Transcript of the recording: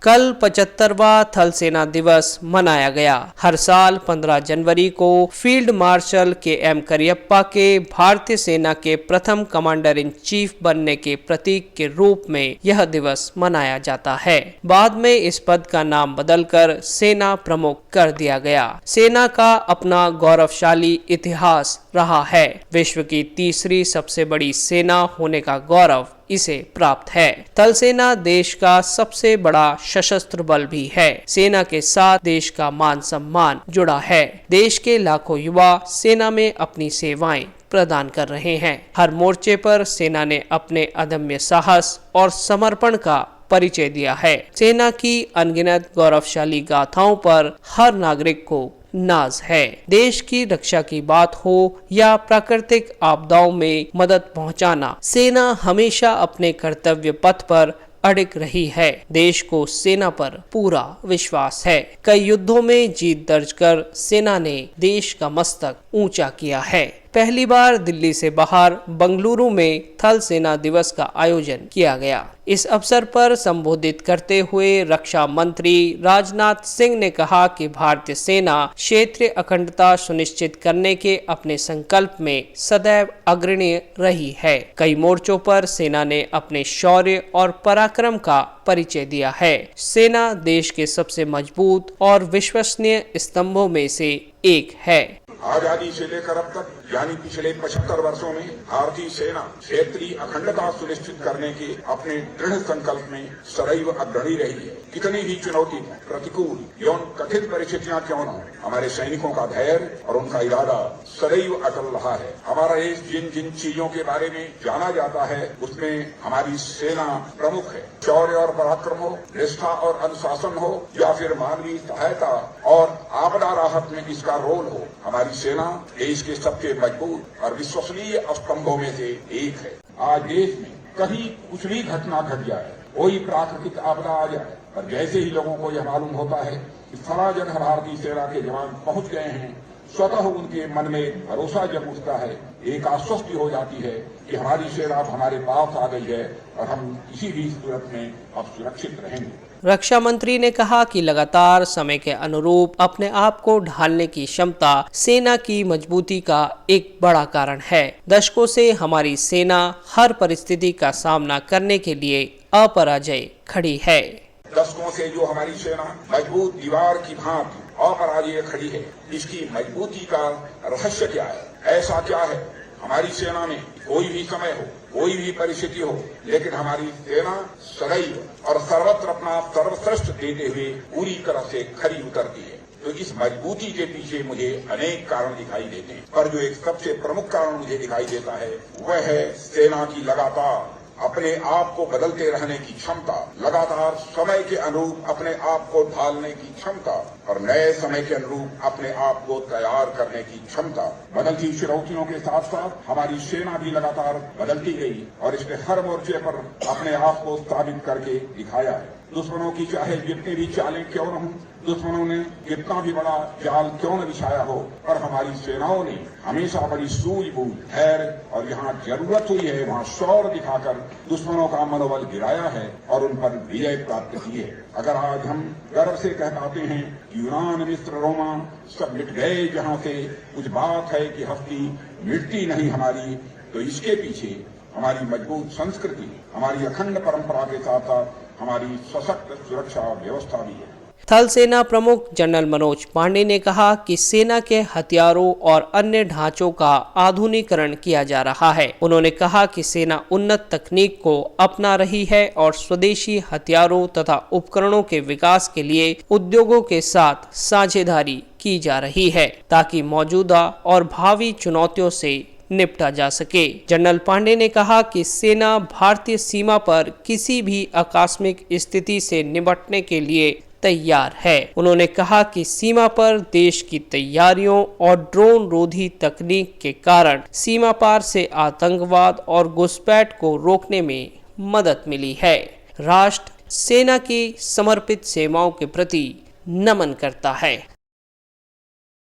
कल 75वां थल सेना दिवस मनाया गया। हर साल 15 जनवरी को फील्ड मार्शल के.एम. करियप्पा के भारतीय सेना के प्रथम कमांडर इन चीफ बनने के प्रतीक के रूप में यह दिवस मनाया जाता है। बाद में इस पद का नाम बदलकर सेना प्रमुख कर दिया गया। सेना का अपना गौरवशाली इतिहास रहा है। विश्व की तीसरी सबसे बड़ी सेना होने का गौरव इसे प्राप्त है। थल सेना देश का सबसे बड़ा सशस्त्र बल भी है। सेना के साथ देश का मान सम्मान जुड़ा है। देश के लाखों युवा सेना में अपनी सेवाएं प्रदान कर रहे हैं। हर मोर्चे पर सेना ने अपने अदम्य साहस और समर्पण का परिचय दिया है। सेना की अनगिनत गौरवशाली गाथाओं पर हर नागरिक को नाज है। देश की रक्षा की बात हो या प्राकृतिक आपदाओं में मदद पहुंचाना, सेना हमेशा अपने कर्तव्य पथ पर अड़िग रही है। देश को सेना पर पूरा विश्वास है। कई युद्धों में जीत दर्ज कर सेना ने देश का मस्तक ऊंचा किया है। पहली बार दिल्ली से बाहर बंगलुरु में थल सेना दिवस का आयोजन किया गया। इस अवसर पर संबोधित करते हुए रक्षा मंत्री राजनाथ सिंह ने कहा कि भारतीय सेना क्षेत्रीय अखंडता सुनिश्चित करने के अपने संकल्प में सदैव अग्रणी रही है। कई मोर्चों पर सेना ने अपने शौर्य और पराक्रम का परिचय दिया है। सेना देश के सबसे मजबूत और विश्वसनीय स्तंभों में से एक है। आजादी से लेकर अब तक यानी पिछले 75 वर्षों में भारतीय सेना क्षेत्रीय अखंडता सुनिश्चित करने के अपने दृढ़ संकल्प में सदैव अग्रणी रही है। कितनी भी चुनौती, प्रतिकूल एवं कठिन परिस्थितियां क्यों न हो, हमारे सैनिकों का धैर्य और उनका इरादा सदैव अटल रहा है। हमारा देश जिन जिन चीजों के बारे में जाना जाता है उसमें हमारी सेना प्रमुख है। शौर्य और पराक्रम हो, निष्ठा और अनुशासन हो या फिर मानवीय सहायता और आपदा राहत में इसका रोल हो, हमारी सेना देश के सबसे मजबूत और विश्वसनीय स्तंभों में से एक है। आज देश में कहीं कुछ भी घटना घट जाए, कोई प्राकृतिक आपदा आ जाए, और जैसे ही लोगों को यह मालूम होता है कि फला जगह भारतीय सेना के जवान पहुंच गए हैं, स्वतः उनके मन में भरोसा जग उठता है, एक आश्वस्ति हो जाती है कि हमारी सेना हमारे पास आ गई है और हम किसी भी सूरत में अब सुरक्षित रहेंगे। रक्षा मंत्री ने कहा कि लगातार समय के अनुरूप अपने आप को ढालने की क्षमता सेना की मजबूती का एक बड़ा कारण है। दशकों से हमारी सेना हर परिस्थिति का सामना करने के लिए अपराजय खड़ी है। दशकों से जो हमारी सेना मजबूत दीवार की भांति अपराजय खड़ी है, इसकी मजबूती का रहस्य क्या है? ऐसा क्या है हमारी सेना में? कोई भी समय हो, कोई भी परिस्थिति हो, लेकिन हमारी सेना सदैव और सर्वत्र अपना सर्वश्रेष्ठ देते हुए पूरी तरह से खरी उतरती है। तो इस मजबूती के पीछे मुझे अनेक कारण दिखाई देते हैं, पर जो एक सबसे प्रमुख कारण मुझे दिखाई देता है वह है सेना की लगातार अपने आप को बदलते रहने की क्षमता, लगातार समय के अनुरूप अपने आप को ढालने की क्षमता और नए समय के अनुरूप अपने आप को तैयार करने की क्षमता। बदलती चुनौतियों के साथ साथ हमारी सेना भी लगातार बदलती गई और इसने हर मोर्चे पर अपने आप को साबित करके दिखाया है। दुश्मनों की चाहे जितनी भी चालें क्यों न हों, दुश्मनों ने कितना भी बड़ा जाल क्यों न बिछाया हो, पर हमारी सेनाओं ने हमेशा बड़ी सूझबूझ, धैर्य और यहाँ जरूरत हुई है वहाँ शौर्य दिखाकर दुश्मनों का मनोबल गिराया है और उन पर विजय प्राप्त की है। अगर आज हम गर्व से कह पाते हैं कि यूनान, मिस्र, रोमा सब मिट गए जहाँ से, कुछ बात है कि हस्ती मिटती नहीं हमारी, तो इसके पीछे हमारी मजबूत संस्कृति, हमारी अखंड परंपरा के साथ साथ हमारी सशक्त सुरक्षा व्यवस्था भी है। थल सेना प्रमुख जनरल मनोज पांडे ने कहा कि सेना के हथियारों और अन्य ढांचों का आधुनिकीकरण किया जा रहा है। उन्होंने कहा कि सेना उन्नत तकनीक को अपना रही है और स्वदेशी हथियारों तथा उपकरणों के विकास के लिए उद्योगों के साथ साझेदारी की जा रही है ताकि मौजूदा और भावी चुनौतियों से निपटा जा सके। जनरल पांडे ने कहा कि सेना भारतीय सीमा पर किसी भी आकस्मिक स्थिति से निपटने के लिए तैयार है। उन्होंने कहा कि सीमा पर देश की तैयारियों और ड्रोन रोधी तकनीक के कारण सीमा पार से आतंकवाद और घुसपैठ को रोकने में मदद मिली है। राष्ट्र सेना की समर्पित सेवाओं के प्रति नमन करता है।